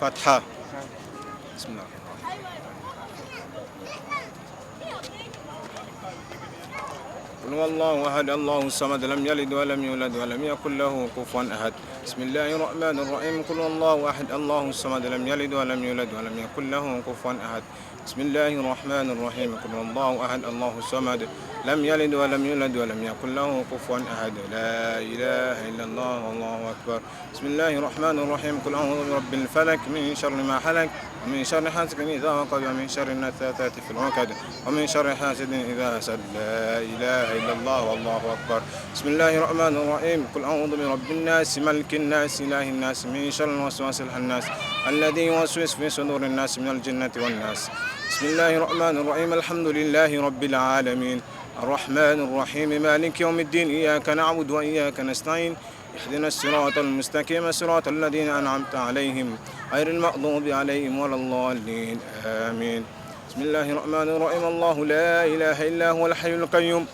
فتحة. بسم الله. قل هو الله أحد الله الصمد لم يلد ولم يولد ولم يكن له كفوا أحد. بسم الله الرحمن الرحيم. قل هو الله أحد الله الصمد لم يلد ولم يولد ولم يكن له كفوا أحد. بسم الله الرحمن الرحيم. قل هو الله أحد الله الصمد لم يلد ولم يولد ولم يكن له كفوا أحد. لا إله إلا الله والله أكبر. بسم الله الرحمن الرحيم. قل أعوذ برب الفلك من شر ما حلق ومن شر حاسد إذا وقب ومن شر النفاثات في العقد ومن شر حاسد إذا حسد. لا إله إلا الله والله أكبر. بسم الله الرحمن الرحيم. قل أعوذ برب الناس ملك الناس إله الناس من شر الوسواس الخناس الذي يوسوس في صدور الناس من الجنة والناس. بسم الله الرحمن الرحيم. الحمد لله رب العالمين الرحمن الرحيم مالك يوم الدين إياك نعبد وإياك نستعين اهدنا الصراط المستقيم صراط الذين أنعمت عليهم غير المغضوب عليهم ولا الضالين آمين. بسم الله الرحمن الرحيم. الله لا إله إلا هو الحي القيوم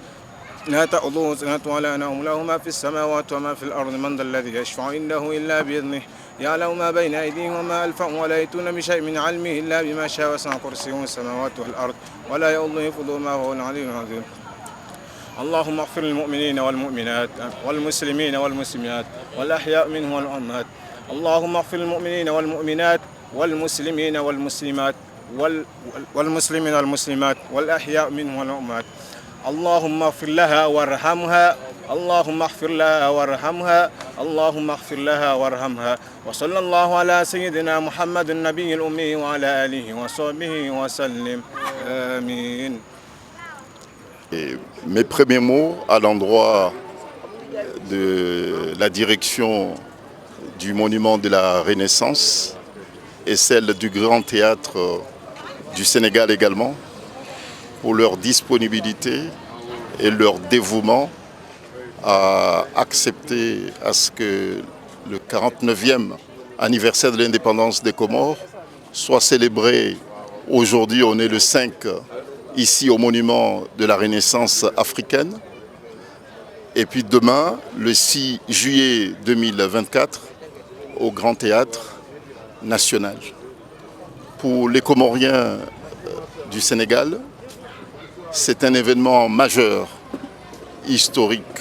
لا تأخذه سنة ولا نوم له ما في السماوات وما في الأرض من ذا الذي يشفع عنده إلا بإذنه يعلم ما بين أيديهم وما خلفهم ولا يأتون بشيء من علمه إلا بما شاء وسع كرسيه السماوات والأرض ولا يؤوده حفظهما وهو العلي العظيم. اللهم اغفر للمؤمنين والمؤمنات والمسلمين والمسلمات والأحياء منهم والأموات. اللهم اغفر للمؤمنين والمؤمنات والمسلمين والمسلمات والمسلمين والمسلمات والأحياء منهم والأموات. اللهم اغفر لها وارحمها اللهم اغفر لها وارحمها اللهم اغفر لها وارحمها. وصلى الله على سيدنا محمد النبي الأمي وعلى آله وصحبه وسلم آمين. Et mes premiers mots à l'endroit de la direction du monument de la Renaissance et celle du Grand Théâtre du Sénégal également, pour leur disponibilité et leur dévouement à accepter à ce que le 49e anniversaire de l'indépendance des Comores soit célébré aujourd'hui. On est le 5 ici au monument de la Renaissance africaine. Et puis demain, le 6 juillet 2024, au Grand Théâtre national. Pour les Comoriens du Sénégal, c'est un événement majeur, historique.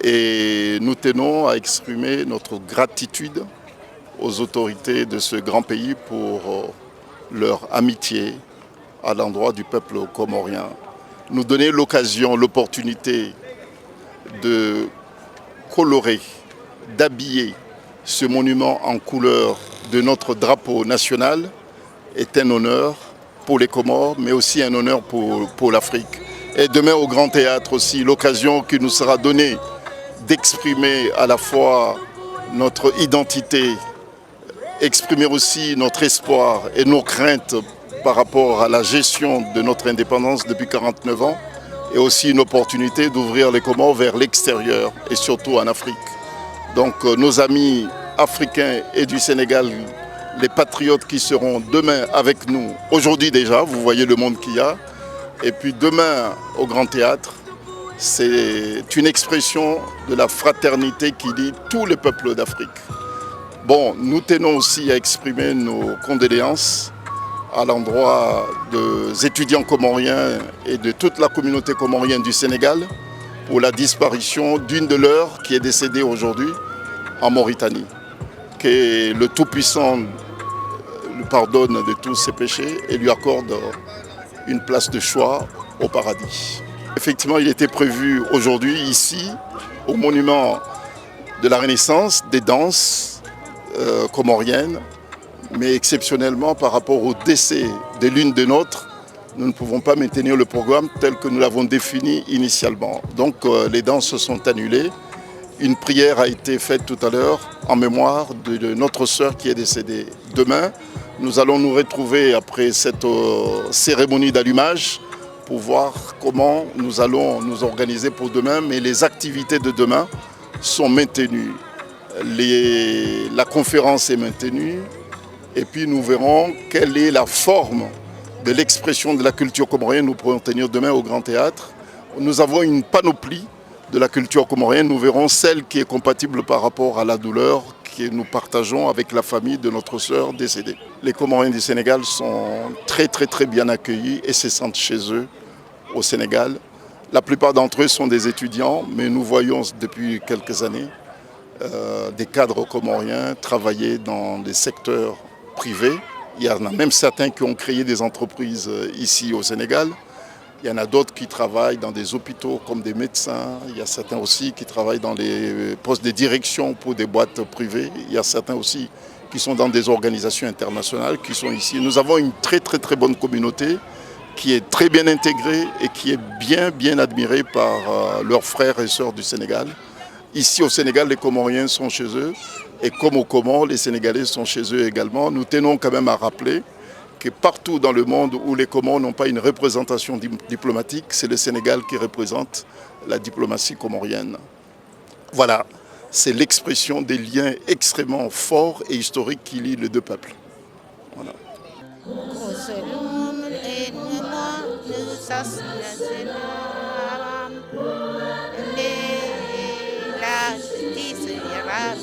Et nous tenons à exprimer notre gratitude aux autorités de ce grand pays pour leur amitié à l'endroit du peuple comorien. Nous donner l'occasion, l'opportunité de colorer, d'habiller ce monument en couleur de notre drapeau national est un honneur pour les Comores, mais aussi un honneur pour l'Afrique. Et demain au Grand Théâtre aussi, l'occasion qui nous sera donnée d'exprimer à la fois notre identité, exprimer aussi notre espoir et nos craintes par rapport à la gestion de notre indépendance depuis 49 ans, et aussi une opportunité d'ouvrir les Comores vers l'extérieur et surtout en Afrique. Donc nos amis africains et du Sénégal, les patriotes qui seront demain avec nous, aujourd'hui déjà, vous voyez le monde qu'il y a, et puis demain au Grand Théâtre, c'est une expression de la fraternité qui lie tous les peuples d'Afrique. Bon, nous tenons aussi à exprimer nos condoléances à l'endroit des étudiants comoriens et de toute la communauté comorienne du Sénégal pour la disparition d'une de leurs qui est décédée aujourd'hui en Mauritanie. Que le Tout-Puissant lui pardonne de tous ses péchés et lui accorde une place de choix au paradis. Effectivement, il était prévu aujourd'hui ici, au monument de la Renaissance, des danses comoriennes, mais exceptionnellement par rapport au décès de l'une des nôtres, nous ne pouvons pas maintenir le programme tel que nous l'avons défini initialement. Donc les danses sont annulées. Une prière a été faite tout à l'heure en mémoire de notre sœur qui est décédée. Demain, nous allons nous retrouver après cette cérémonie d'allumage pour voir comment nous allons nous organiser pour demain. Mais les activités de demain sont maintenues. La conférence est maintenue. Et puis nous verrons quelle est la forme de l'expression de la culture comorienne nous pourrons tenir demain au Grand Théâtre. Nous avons une panoplie de la culture comorienne. Nous verrons celle qui est compatible par rapport à la douleur que nous partageons avec la famille de notre sœur décédée. Les Comoriens du Sénégal sont très bien accueillis et se sentent chez eux au Sénégal. La plupart d'entre eux sont des étudiants, mais nous voyons depuis quelques années des cadres comoriens travailler dans des secteurs privés. Il y en a même certains qui ont créé des entreprises ici au Sénégal. Il y en a d'autres qui travaillent dans des hôpitaux comme des médecins. Il y a certains aussi qui travaillent dans les postes de direction pour des boîtes privées. Il y a certains aussi qui sont dans des organisations internationales qui sont ici. Nous avons une très bonne communauté qui est très bien intégrée et qui est bien admirée par leurs frères et sœurs du Sénégal. Ici au Sénégal, les Comoriens sont chez eux et comme aux Comores, les Sénégalais sont chez eux également. Nous tenons quand même à rappeler que partout dans le monde où les Comores n'ont pas une représentation diplomatique, c'est le Sénégal qui représente la diplomatie comorienne. Voilà, c'est l'expression des liens extrêmement forts et historiques qui lient les deux peuples. Voilà. La justice ira